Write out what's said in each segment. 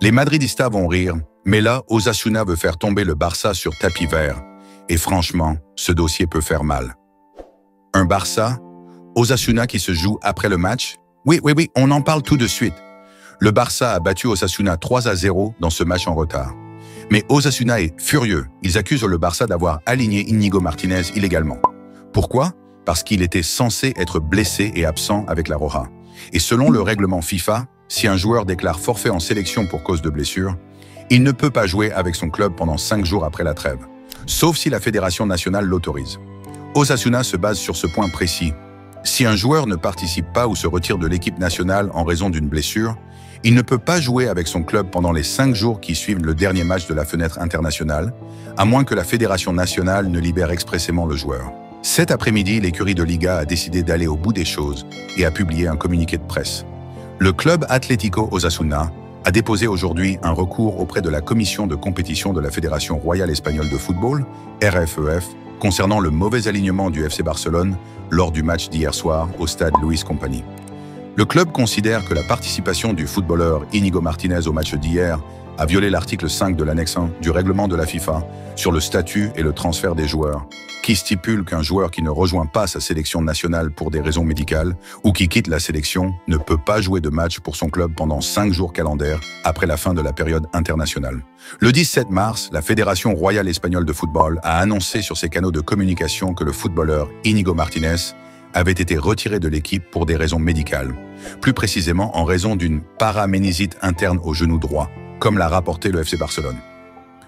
Les Madridistas vont rire, mais là, Osasuna veut faire tomber le Barça sur tapis vert. Et franchement, ce dossier peut faire mal. Un Barça, Osasuna qui se joue après le match? Oui, on en parle tout de suite. Le Barça a battu Osasuna 3-0 dans ce match en retard. Mais Osasuna est furieux. Ils accusent le Barça d'avoir aligné Íñigo Martínez illégalement. Pourquoi? Parce qu'il était censé être blessé et absent avec la Roja. Et selon le règlement FIFA, si un joueur déclare forfait en sélection pour cause de blessure, il ne peut pas jouer avec son club pendant 5 jours après la trêve, sauf si la Fédération nationale l'autorise. Osasuna se base sur ce point précis. Si un joueur ne participe pas ou se retire de l'équipe nationale en raison d'une blessure, il ne peut pas jouer avec son club pendant les 5 jours qui suivent le dernier match de la fenêtre internationale, à moins que la Fédération nationale ne libère expressément le joueur. Cet après-midi, l'écurie de Liga a décidé d'aller au bout des choses et a publié un communiqué de presse. Le club Atlético Osasuna a déposé aujourd'hui un recours auprès de la commission de compétition de la Fédération royale espagnole de football, RFEF, concernant le mauvais alignement du FC Barcelone lors du match d'hier soir au stade Luis Companys. Le club considère que la participation du footballeur Íñigo Martínez au match d'hier a violé l'article 5 de l'annexe 1 du règlement de la FIFA sur le statut et le transfert des joueurs, qui stipule qu'un joueur qui ne rejoint pas sa sélection nationale pour des raisons médicales ou qui quitte la sélection ne peut pas jouer de match pour son club pendant 5 jours calendaires après la fin de la période internationale. Le 17 mars, la Fédération royale espagnole de football a annoncé sur ses canaux de communication que le footballeur Íñigo Martínez avait été retiré de l'équipe pour des raisons médicales, plus précisément en raison d'une paraménisite interne au genou droit, comme l'a rapporté le FC Barcelone.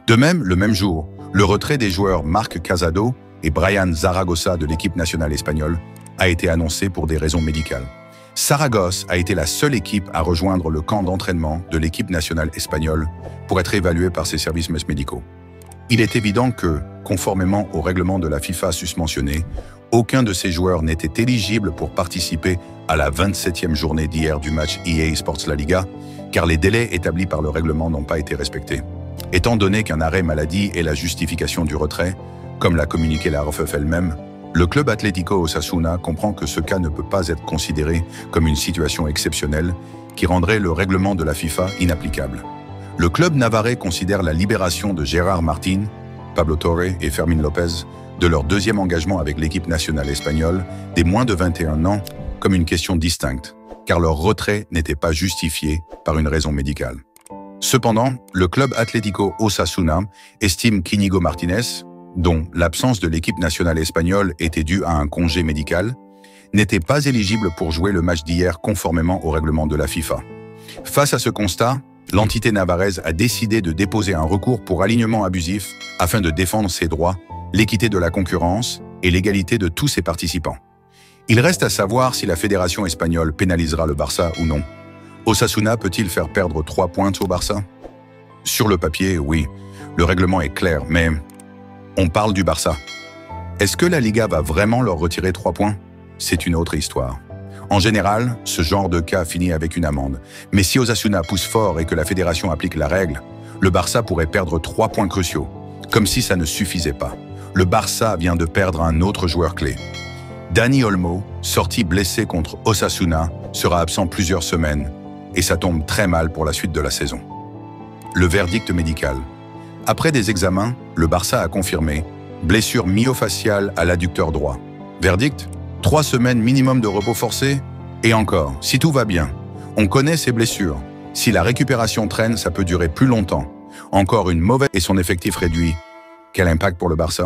De même, le même jour, le retrait des joueurs Marc Casado et Brian Zaragoza de l'équipe nationale espagnole a été annoncé pour des raisons médicales. Saragosse a été la seule équipe à rejoindre le camp d'entraînement de l'équipe nationale espagnole pour être évaluée par ses services médicaux. Il est évident que, conformément au règlement de la FIFA susmentionné, aucun de ces joueurs n'était éligible pour participer à la 27e journée d'hier du match EA Sports La Liga, car les délais établis par le règlement n'ont pas été respectés. Étant donné qu'un arrêt maladie est la justification du retrait, comme l'a communiqué la RFEF elle-même, le club Atlético Osasuna comprend que ce cas ne peut pas être considéré comme une situation exceptionnelle qui rendrait le règlement de la FIFA inapplicable. Le club navarrais considère la libération de Gérard Martín, Pablo Torre et Fermín López de leur deuxième engagement avec l'équipe nationale espagnole des moins de 21 ans comme une question distincte, car leur retrait n'était pas justifié par une raison médicale. Cependant, le club Atlético Osasuna estime qu'Íñigo Martínez, dont l'absence de l'équipe nationale espagnole était due à un congé médical, n'était pas éligible pour jouer le match d'hier conformément au règlement de la FIFA. Face à ce constat, l'entité navarraise a décidé de déposer un recours pour alignement abusif afin de défendre ses droits, l'équité de la concurrence et l'égalité de tous ses participants. Il reste à savoir si la fédération espagnole pénalisera le Barça ou non. Osasuna peut-il faire perdre 3 points au Barça? Sur le papier, oui, le règlement est clair, mais on parle du Barça. Est-ce que la Liga va vraiment leur retirer 3 points? C'est une autre histoire. En général, ce genre de cas finit avec une amende. Mais si Osasuna pousse fort et que la fédération applique la règle, le Barça pourrait perdre 3 points cruciaux, comme si ça ne suffisait pas. Le Barça vient de perdre un autre joueur clé. Dani Olmo, sorti blessé contre Osasuna, sera absent plusieurs semaines, et ça tombe très mal pour la suite de la saison. Le verdict médical. Après des examens, le Barça a confirmé blessure myofaciale à l'adducteur droit. Verdict? 3 semaines minimum de repos forcé? Et encore, si tout va bien, on connaît ces blessures. Si la récupération traîne, ça peut durer plus longtemps. Encore une mauvaise et son effectif réduit. Quel impact pour le Barça?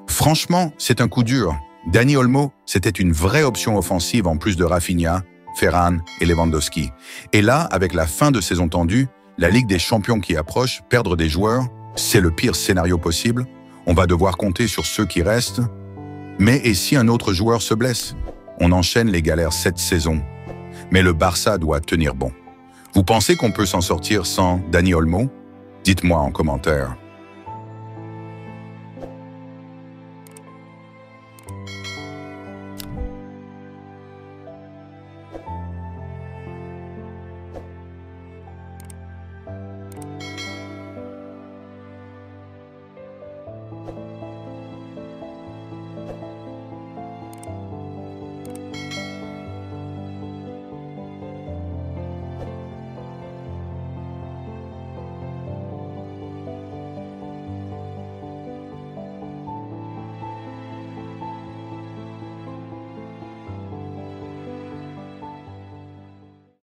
Franchement, c'est un coup dur. Dani Olmo, c'était une vraie option offensive en plus de Rafinha, Ferran et Lewandowski. Et là, avec la fin de saison tendue, la Ligue des Champions qui approche, perdre des joueurs, c'est le pire scénario possible. On va devoir compter sur ceux qui restent. Mais et si un autre joueur se blesse? On enchaîne les galères cette saison. Mais le Barça doit tenir bon. Vous pensez qu'on peut s'en sortir sans Dani Olmo? Dites-moi en commentaire.